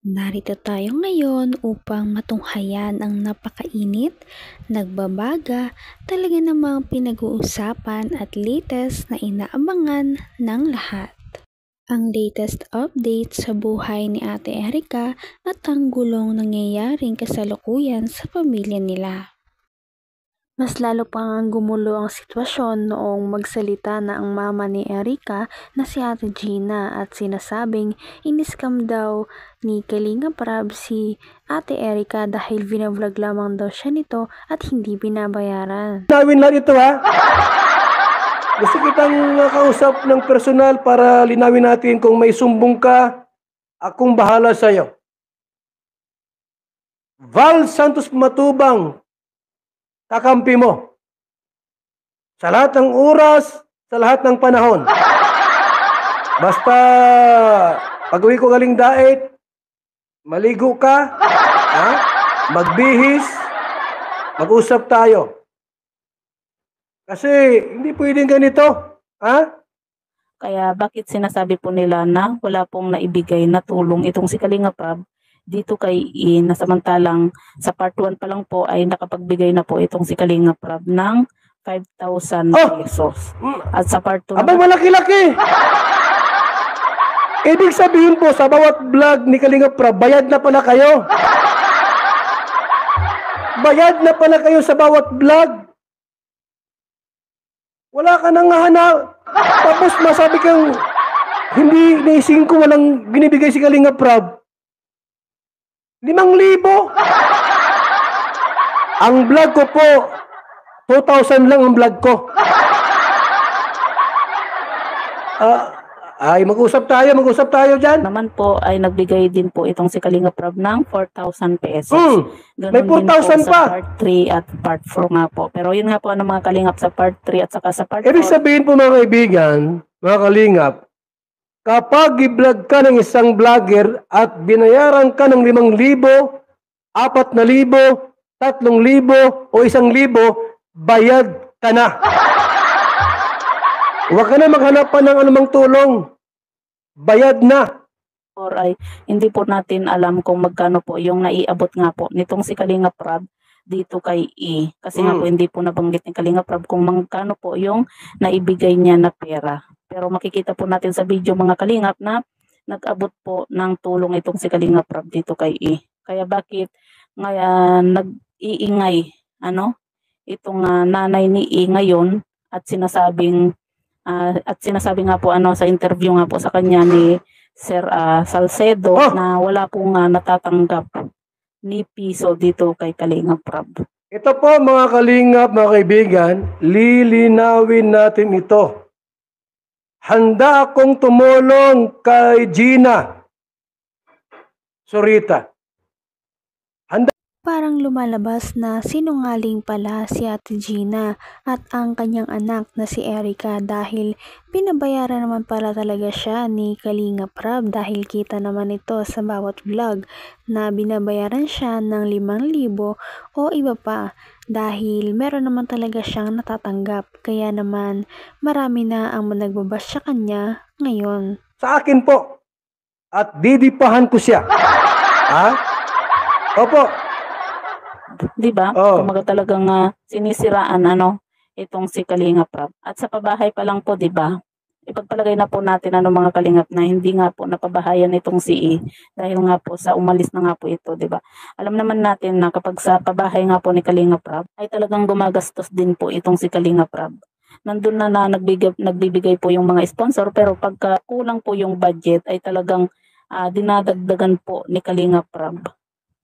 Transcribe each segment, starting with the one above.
Narito tayo ngayon upang matunghayan ang napakainit, nagbabaga, talaga namang pinag-uusapan at latest na inaabangan ng lahat. Ang latest update sa buhay ni Ate Erika at ang gulong nangyayaring kasalukuyan sa pamilya nila. Mas lalo pang gumulo ang sitwasyon noong magsalita na ang mama ni Erika na si Ate Gina at sinasabing iniskam daw ni Kalinga Prab si Ate Erika dahil vinavlog lamang daw siya nito at hindi binabayaran. Linawin lang ito ha. Gusto kitang kausap ng personal para linawin natin kung may sumbong ka, akong bahala sa'yo. Val Santos Matubang, kakampi mo. Sa lahat ng oras, sa lahat ng panahon. Basta, pag-uwi ko galing daet, maligo ka, ha? Magbihis, mag-usap tayo. Kasi, hindi pwedeng ganito, ha? Kaya bakit sinasabi po nila na wala pong naibigay na tulong itong si Kalinga Prab dito kay na samantalang sa part 1 pa lang po ay nakapagbigay na po itong si Kalinga Prab ng 5,000 pesos. At sa part 2 abay, malaki-laki! Ibig sabihin po, sa bawat vlog ni Kalinga Prab, bayad na pala kayo. Bayad na pala kayo sa bawat vlog. Wala ka nang hanap. Tapos masabi kang hindi naising ko walang binibigay si Kalinga Prab. 5,000. Ang vlog ko po, 2,000 lang ang vlog ko. Ay, mag-usap tayo dyan. naman po ay nagbigay din po itong si Kalinga Prab ng 4,000 pesos. Ganun May 4,000 din po pa. sa part 3 at part 4 nga po. Pero yun nga po ang mga Kalingap sa part 3 at saka sa part 4. Ibig sabihin po mga kaibigan, mga Kalingap, kapag i-vlog ka ng isang vlogger at binayaran ka ng 5,000, 4,000, 3,000 o 1,000, bayad ka na. Huwag ka na maghanap pa ng anumang tulong. Bayad na. Or ay hindi po natin alam kung magkano po yung naiabot nga po nitong si Kalinga Prab dito kay E. Kasi nga po hindi po nabanggit ni Kalinga Prab kung magkano po yung naibigay niya na pera. Pero makikita po natin sa video mga Kalingap na nag-abot po ng tulong itong si Kalinga Prab dito kay E. Kaya bakit ngayon nag-iingay itong nanay ni E ngayon at sinasabi nga po sa interview nga po sa kanya ni Sir Salcedo na wala pong natatanggap ni piso dito kay Kalinga Prab. Ito po mga Kalingap, mga kaibigan, lilinawin natin ito. Handa akong tumulong kay Gina Zurita. Parang lumalabas na sinungaling pala si Ate Gina at ang kanyang anak na si Erika dahil binabayaran naman pala talaga siya ni Kalinga Prab dahil kita naman ito sa bawat vlog na binabayaran siya ng 5,000 o iba pa dahil meron naman talaga siyang natatanggap kaya naman marami na ang nagbabash sa kanya ngayon. Sa akin po at didipahan ko siya. Ha? Opo. Diba? Kumaga talagang sinisiraan itong si Kalinga Prab. At sa pabahay pa lang po, diba? Ipagpalagay na po natin mga Kalingap na hindi nga po napabahayan itong si E dahil nga po sa umalis na nga po ito, diba? Alam naman natin na kapag sa pabahay nga po ni Kalinga Prab ay talagang gumagastos din po itong si Kalinga Prab. Nandun na nagbibigay po yung mga sponsor pero pagka kulang po yung budget ay talagang dinadagdagan po ni Kalinga Prab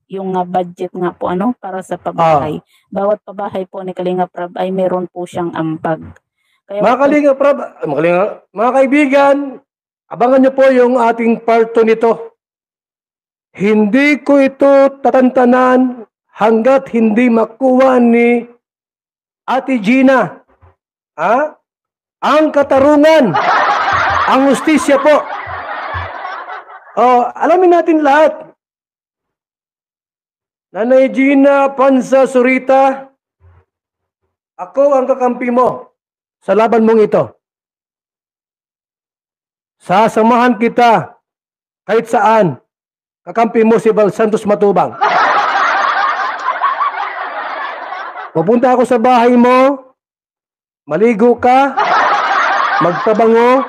yung budget nga po para sa pabahay. Bawat pabahay po ni Kalinga Prab ay meron po siyang ampag. Kaya mga Kalinga Prab, mga kaibigan, abangan niyo po yung ating part 2 nito. Hindi ko ito tatantanan hanggat hindi makuha ni Ate Gina ang katarungan, ang hustisya po. Alamin natin lahat. Nanay Gina Panza Zurita, ako ang kakampi mo sa laban mong ito. Sasamahan kita kahit saan. kakampi mo si Val Santos Matubang. Pupunta ako sa bahay mo, maligo ka, magtabango,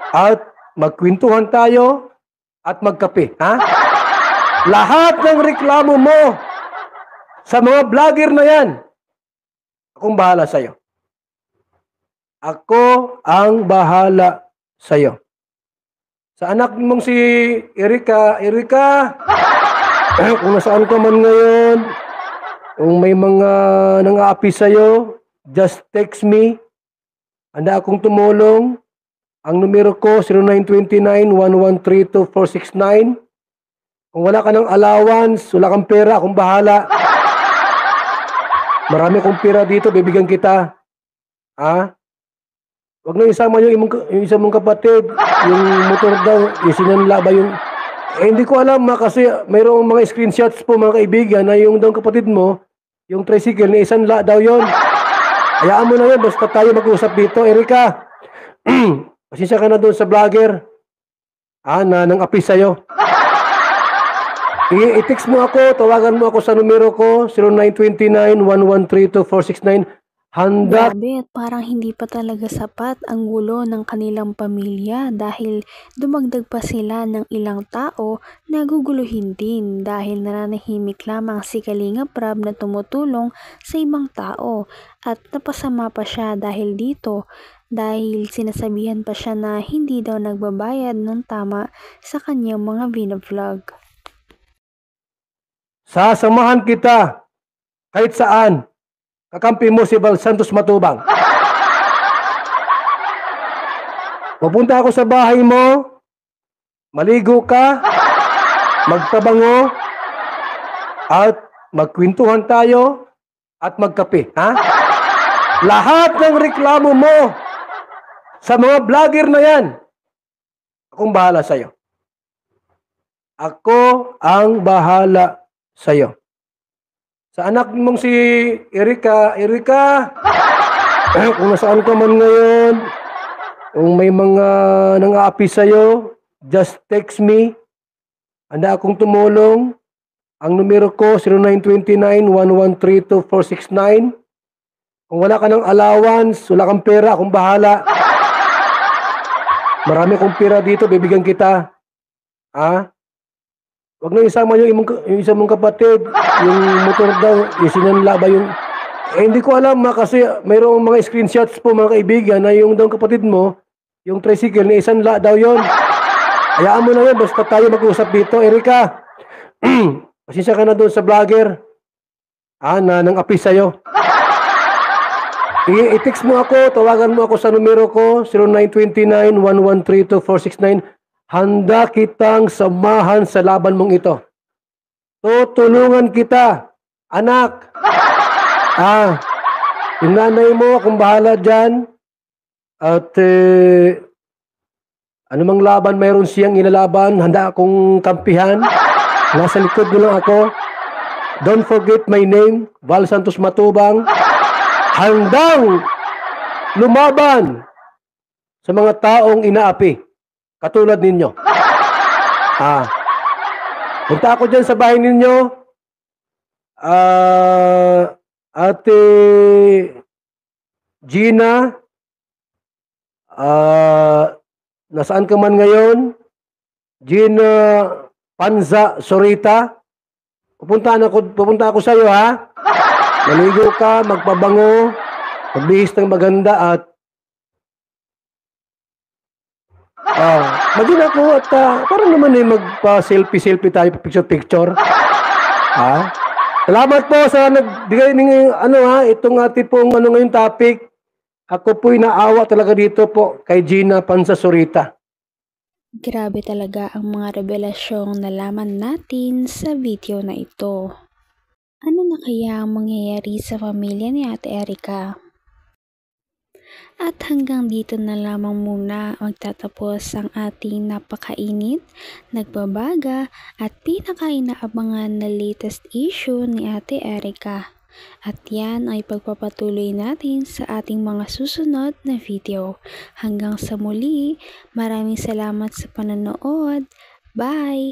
at magkwentuhan tayo, at magkape. Ha? Lahat ng reklamo mo sa mga vlogger na yan, akong bahala sa'yo. Ako ang bahala sa'yo. Sa anak mong si Erika, kung nasaan ka man ngayon, kung may mga nang-aapi sa'yo, just text me. Handa akong tumulong. Ang numero ko, 0929-1132469. Kung wala ka ng allowance, wala kang pera, akong bahala. Marami akong pera dito, bibigyan kita. Ha? Huwag na isama yung isa mong kapatid, yung motor daw, yung sinanla ba yung... hindi ko alam kasi mayroong mga screenshots po mga kaibigan na yung daw kapatid mo, yung tricycle, ni isanla daw yon. Hayaan mo na yun, basta tayo mag-usap dito. Erika, pasensya ka na doon sa vlogger. Na nang api sa'yo. I-text mo ako, tawagan mo ako sa numero ko, 0929-1132469. Handa. Grabe, at parang hindi pa talaga sapat ang gulo ng kanilang pamilya dahil dumagdag pa sila ng ilang tao na guguluhin din dahil nananahimik lamang si Kalingap Rab na tumutulong sa ibang tao at napasama pa siya dahil dito dahil sinasabihan pa siya na hindi daw nagbabayad ng tama sa kanyang mga binavlog. Sasamahan kita kahit saan. Kakampi mo si Val Santos Matubang. Pupunta ako sa bahay mo, maligo ka, magtabango, at magkwentuhan tayo, at magkape. Ha? Lahat ng reklamo mo sa mga vlogger na yan, akong bahala sa'yo. Ako ang bahala sa'yo. Sa anak mong si Erika, kung nasaan ka man ngayon, kung may mga nang-aapi sa'yo, just text me. Handa akong tumulong. Ang numero ko, 0929-1132469. Kung wala ka ng allowance, wala kang pera, akong bahala. Marami akong pera dito, bibigyan kita. Ha? Huwag na isama yung isa mong kapatid, yung motor daw, yung sinanla ba yung... hindi ko alam kasi mayroong mga screenshots po mga kaibigan na yung daw kapatid mo, yung tricycle, ni isanla daw yon. Hayaan mo na yun, basta tayo mag-usap dito. Erika, pasensya ka na doon sa vlogger. Na nang api sa'yo. I-text mo ako, tawagan mo ako sa numero ko, 0929-1132469. Handa kitang samahan sa laban mong ito. Tutulungan kita, anak. Yung nanay mo, akong bahala dyan. At anumang laban mayroon siyang ilalaban, handa akong kampihan. Nasa likod mo lang ako. Don't forget my name, Val Santos Matubang. Handang lumaban sa mga taong inaapi. Katulad ninyo. Punta ako dyan sa bahay ninyo. Ate Gina, nasaan ka man ngayon? Gina Panza Sorita. Pupunta ako sa iyo, ha? Maligo ka, magpabango, magbihis ng maganda at maging ako at parang naman magpa-selfie tayo, picture-picture. Salamat po sa nagbigay ng itong ating pong ngayong topic. Ako po'y naawa talaga dito po kay Gina Panza Sorita. Grabe talaga ang mga revelasyong nalaman natin sa video na ito. Ano na kaya ang mangyayari sa pamilya ni Ate Erika? At hanggang dito na lamang muna magtatapos ang ating napakainit, nagbabaga at pinakainaabangan na latest issue ni Ate Erika. At yan ay pagpapatuloy natin sa ating mga susunod na video. Hanggang sa muli, maraming salamat sa panonood. Bye!